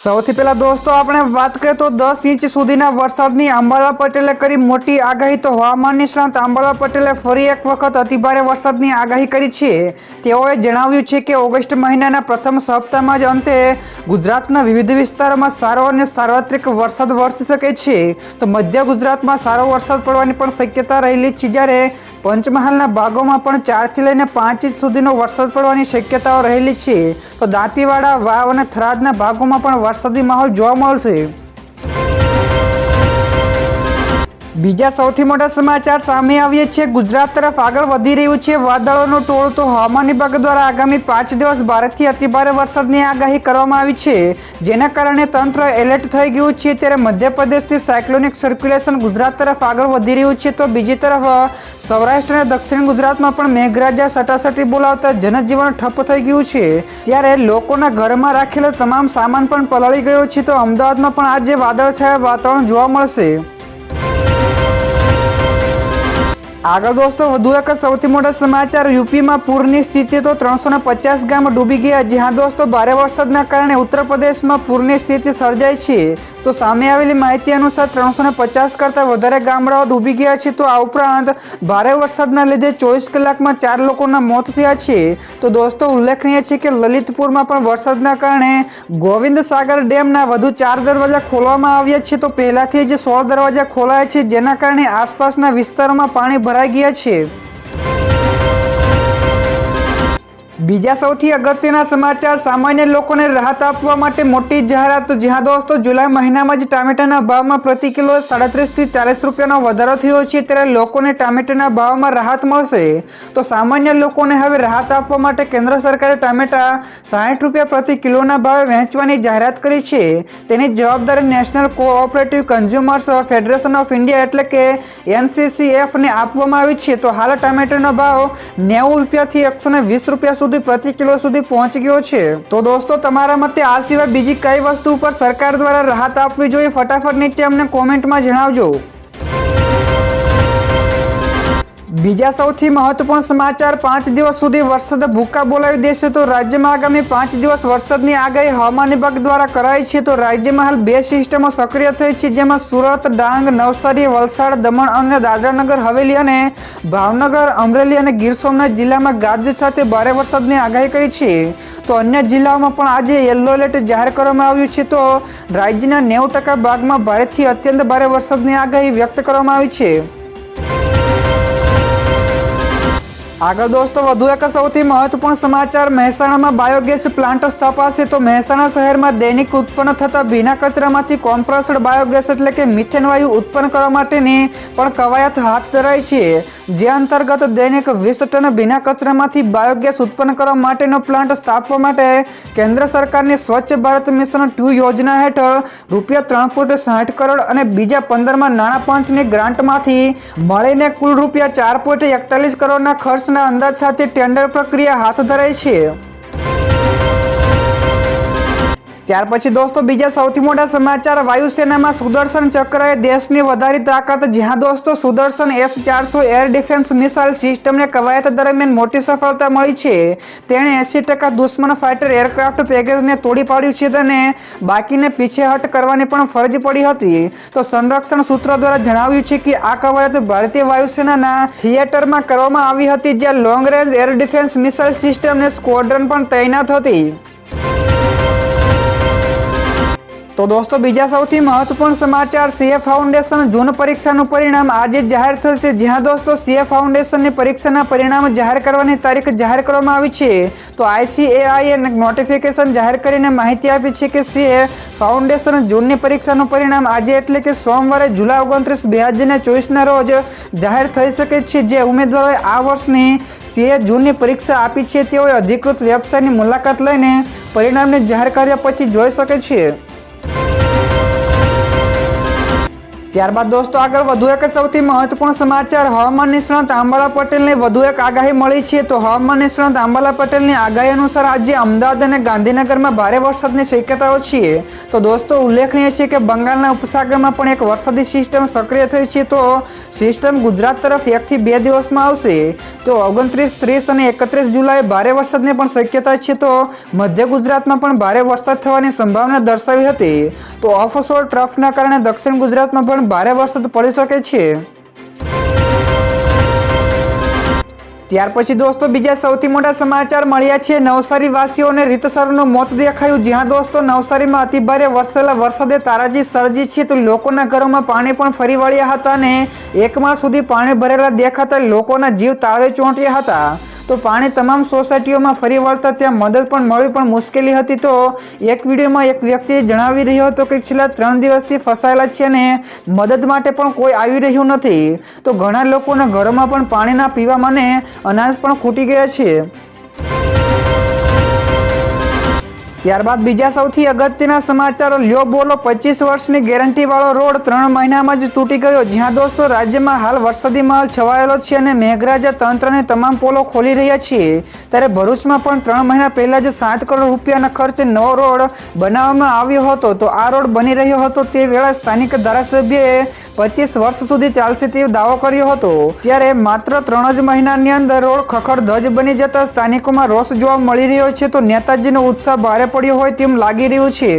સૌથી પહેલા દોસ્તો આપણે વાત કરીએ તો 10 ઇંચ સુધીના વરસાદની અંબાલાલ પટેલે કરી મોટી આગાહી। તો હવામાન નિષ્ણાત અંબાલાલ પટેલે ફરી એક વખત અતિભારે વરસાદની આગાહી કરી છે। તેઓએ જણાવ્યું છે કે ઓગસ્ટ મહિનાના પ્રથમ સપ્તાહમાં જ અંતે ગુજરાતના વિવિધ વિસ્તારોમાં સારો અને સાર્વત્રિક વરસાદ વરસી શકે છે। તો મધ્ય ગુજરાતમાં સારો વરસાદ પડવાની પણ શક્યતા રહેલી છે, જ્યારે પંચમહાલના ભાગોમાં પણ 4 થી લઈને 5 ઇંચ સુધીનો વરસાદ પડવાની શક્યતાઓ રહેલી છે। તો દાંતીવાડા, વાવ અને થરાદના ભાગોમાં પણ વરસાદી માહોલ જોવા મળશે। બીજા સૌથી મોટા સમાચાર સામે આવ્યા છે। ગુજરાત તરફ આગળ વધી રહ્યું છે વાદળોનું ટોળું। તો હવામાન વિભાગ દ્વારા આગામી 5 દિવસ ભારેથી અતિભારે વરસાદની આગાહી કરવામાં આવી છે, જેના કારણે તંત્ર એલર્ટ થઈ ગયું છે। ત્યારે મધ્યપ્રદેશથી સાયક્લોનિક સર્ક્યુલેશન ગુજરાત તરફ આગળ વધી રહ્યું છે, તો બીજી તરફ સૌરાષ્ટ્ર અને દક્ષિણ ગુજરાતમાં પણ મેઘરાજા સટાસટી બોલાવતા જનજીવન ઠપ થઈ ગયું છે। ત્યારે લોકોના ઘરમાં રાખેલો તમામ સામાન પણ પલળી ગયો છે। તો અમદાવાદમાં પણ આજે વાદળછાયા વાતાવરણ જોવા મળશે। આગળ દોસ્તો વધુ એક સૌથી મોટા સમાચાર, યુપીમાં પૂરની સ્થિતિ। તો 350 ગામ ડૂબી ગયા। જ્યાં દોસ્તો ભારે વરસાદના કારણે ઉત્તર પ્રદેશમાં પૂરની સ્થિતિ સર્જાઈ છે। તો સામે આવેલી માહિતી અનુસાર 350 કરતાં વધારે ગામડાઓ ડૂબી ગયા છે। તો આ ઉપરાંત ભારે વરસાદના લીધે 24 કલાકમાં 4 લોકોના મોત થયા છે। તો દોસ્તો ઉલ્લેખનીય છે કે લલિતપુરમાં પણ વરસાદના કારણે ગોવિંદ સાગર ડેમના વધુ 4 દરવાજા ખોલવામાં આવ્યા છે। તો પહેલાથી જ 16 દરવાજા ખોલાયા છે, જેના કારણે આસપાસના વિસ્તારોમાં પાણી ભરાઈ ગયા છે। બીજા સૌથી અગત્યના સમાચાર, સામાન્ય લોકોને રાહત આપવા માટે મોટી જાહેરાત। તો જ્યાં દોસ્તો જુલાઈ મહિનામાં જ ટામેટાના ભાવમાં પ્રતિ કિલો 37 થી 40 રૂપિયાનો વધારો થયો છે, ત્યારે લોકોને ટામેટાના ભાવમાં રાહત મળશે। તો સામાન્ય લોકોને હવે રાહત આપવા માટે કેન્દ્ર સરકારે ટામેટા 60 રૂપિયા પ્રતિ કિલોના ભાવે વહેંચવાની જાહેરાત કરી છે। તેની જવાબદારી national cooperative consumers federation of India એટલે કે NCCF ને આપવામાં આવી છે। તો હાલ ટામેટાનો ભાવ 90 રૂપિયાથી 120 રૂપિયા સુધી પ્રતિ કિલો સુધી પહોંચી ગયો છે। તો દોસ્તો તમારા મતે આ સિવાય બીજી કઈ વસ્તુ પર સરકાર દ્વારા રાહત આપવી જોઈએ, ફટાફટ નીચે અમને કોમેન્ટમાં જણાવજો। બીજા સૌથી મહત્વપૂર્ણ સમાચાર, 5 દિવસ સુધી વરસાદ ભૂકા બોલાવી દેશે। તો રાજ્યમાં આગામી 5 દિવસ વરસાદની આગાહી હવામાન વિભાગ દ્વારા કરાઈ છે। તો રાજ્યમાં હાલ 2 સિસ્ટમો સક્રિય થઈ છે, જેમાં સુરત, ડાંગ, નવસારી, વલસાડ, દમણ અને દાદરાનગર હવેલી અને ભાવનગર, અમરેલી અને ગીર સોમનાથ જિલ્લામાં ગાજવીજ સાથે ભારે વરસાદની આગાહી કરી છે। તો અન્ય જિલ્લાઓમાં પણ આજે યલો એલર્ટ જાહેર કરવામાં આવ્યું છે। તો રાજ્યના 90% ભાગમાં ભારેથી અત્યંત ભારે વરસાદની આગાહી વ્યક્ત કરવામાં આવી છે। આગળ દોસ્તો વધુ એક સૌથી મહત્વપૂર્ણ સમાચાર, મહેસાણામાં બાયોગેસ પ્લાન્ટ સ્થપાશે। તો મહેસાણા શહેરમાં દૈનિક ઉત્પન્ન થતા ભીના કચરામાંથી કોમ્પ્રેસ્ડ બાયોગેસ એટલે કે મિથેન વાયુ ઉત્પન્ન કરવા માટેની પણ કવાયત હાથ ધરાઈ છે, જે અંતર્ગત દૈનિક 20 ટન ભીના કચરામાંથી બાયોગેસ ઉત્પન્ન કરવા માટેનો પ્લાન્ટ સ્થાપવા માટે કેન્દ્ર સરકારની સ્વચ્છ ભારત મિશન 2 યોજના હેઠળ રૂપિયા 3.60 કરોડ અને બીજા 15માં નાણાં પંચની ગ્રાન્ટમાંથી મળીને કુલ રૂપિયા 4.41 કરોડના ખર્ચ ના અંદાજ સાથે ટેન્ડર પ્રક્રિયા હાથ ધરાઈ છે। ત્યાર પછી દોસ્તો બીજા સૌથી મોટા સમાચાર, વાયુસેનામાં સુદર્શન ચક્રએ દેશની વધારી તાકાત। જ્યાં દોસ્તો Sudarshan S-400 air defence missile સિસ્ટમને કવાયત દરમિયાન મોટી સફળતા મળી છે। તેણે 80% દુશ્મન ફાઇટર એરક્રાફ્ટ પેકેજને તોડી પાડ્યું છે અને બાકીને પીછેહટ કરવાની પણ ફરજ પડી હતી। તો સંરક્ષણ સૂત્રો દ્વારા જણાવ્યું છે કે આ કવાયત ભારતીય વાયુસેનાના થિયેટરમાં કરવામાં આવી હતી, જ્યાં long range air defence missile સિસ્ટમને સ્ક્વોડ્રન પણ તૈનાત હતી। તો દોસ્તો બીજા સૌથી મહત્વપૂર્ણ સમાચાર, CA ફાઉન્ડેશન જૂન પરીક્ષાનું પરિણામ આજે જાહેર થશે। જ્યાં દોસ્તો CA ફાઉન્ડેશનની પરીક્ષાના પરિણામ જાહેર કરવાની તારીખ જાહેર કરવામાં આવી છે। તો ICAI નોટિફિકેશન જાહેર કરીને માહિતી આપી છે કે CA ફાઉન્ડેશન જૂનની પરીક્ષાનું પરિણામ આજે એટલે કે સોમવારે જુલાઈ 29, 2024ના રોજ જાહેર થઈ શકે છે। જે ઉમેદવારોએ આ વર્ષની CA જૂનની પરીક્ષા આપી છે, તેઓએ અધિકૃત વેબસાઇટની મુલાકાત લઈને પરિણામને જાહેર કર્યા પછી જોઈ શકે છે। ત્યારબાદ દોસ્તો આગળ વધુ એક સૌથી મહત્વપૂર્ણ સમાચાર હવામાન નિષ્ણાત અંબાલા પટેલને વધુ એક આગાહી મળી છે। તો હવામાન નિષ્ણાત અંબાલા પટેલની આગાહી અનુસાર આજે અમદાવાદ અને ગાંધીનગરમાં ભારે વરસાદની શક્યતાઓ છે। તો દોસ્તો ઉલ્લેખનીય છે કે બંગાળના ઉપસાગરમાં પણ એક વરસાદી સિસ્ટમ સક્રિય થઈ છે। તો સિસ્ટમ ગુજરાત તરફ 1 થી 2 દિવસમાં આવશે। તો 29, 30 અને 31 જુલાઈએ ભારે વરસાદની પણ શક્યતા છે। તો મધ્ય ગુજરાતમાં પણ ભારે વરસાદ થવાની સંભાવના દર્શાવી હતી। તો ઓફશોર ટ્રફના કારણે દક્ષિણ ગુજરાતમાં પણ ભારે વરસાદ પડી શકે છે। ત્યાર પછી દોસ્તો બીજા સૌથી મોટા સમાચાર મળ્યા છે। નવસારી વાસીઓને રીતસરનું મોત દેખાયું। જ્યાં દોસ્તો નવસારીમાં અતિભારે વરસેલા વરસાદે તારાજી સર્જી છે। તો લોકોના ઘરોમાં પાણી પણ ફરી વળ્યા હતા અને 1 માળ સુધી પાણી ભરેલા દેખાતા લોકોના જીવ તાળવે ચોંટ્યા હતા। તો પાણી તમામ સોસાયટીઓમાં ફરી વળતા ત્યાં મદદ પણ મળવી પણ મુશ્કેલી હતી। તો એક વિડીયોમાં એક વ્યક્તિએ જણાવી રહ્યો હતો કે છેલ્લા 3 દિવસથી ફસાયેલા છે અને મદદ માટે પણ કોઈ આવી રહ્યું નથી। તો ઘણા લોકોના ઘરોમાં પણ પાણીના પીવા અને અનાજ પણ ખૂટી ગયા છે। ત્યારબાદ બીજા સૌથી અગત્યના સમાચાર લ્યો બોલો 25 વર્ષની ગેરંટી વાળો રોડ 3 મહિનામાં જ તૂટી ગયો। જ્યાં દોસ્તો રાજ્યમાં હાલ વરસાદી માહોલ છવાયેલો છે અને મેઘરાજા તંત્રને તમામ પોલો ખોલી રહ્યા છે। ત્યારે ભરૂચમાં પણ 3 મહિના પહેલા જ 7 કરોડ રૂપિયાના ખર્ચે નવો રોડ બનાવવામાં આવ્યો હતો। તો આ રોડ બની રહ્યો હતો તે વેળા સ્થાનિક ધારાસભ્યએ 25 વર્ષ સુધી ચાલશે તેવો દાવો કર્યો હતો। ત્યારે માત્ર 3 જ મહિનાની અંદર રોડ ખખડધજ બની જતા સ્થાનિકોમાં રોષ જોવા મળી રહ્યો છે। તો નેતાજીનો ઉત્સાહ ભારે પડ્યો હોય તેમ લાગી રહ્યું છે।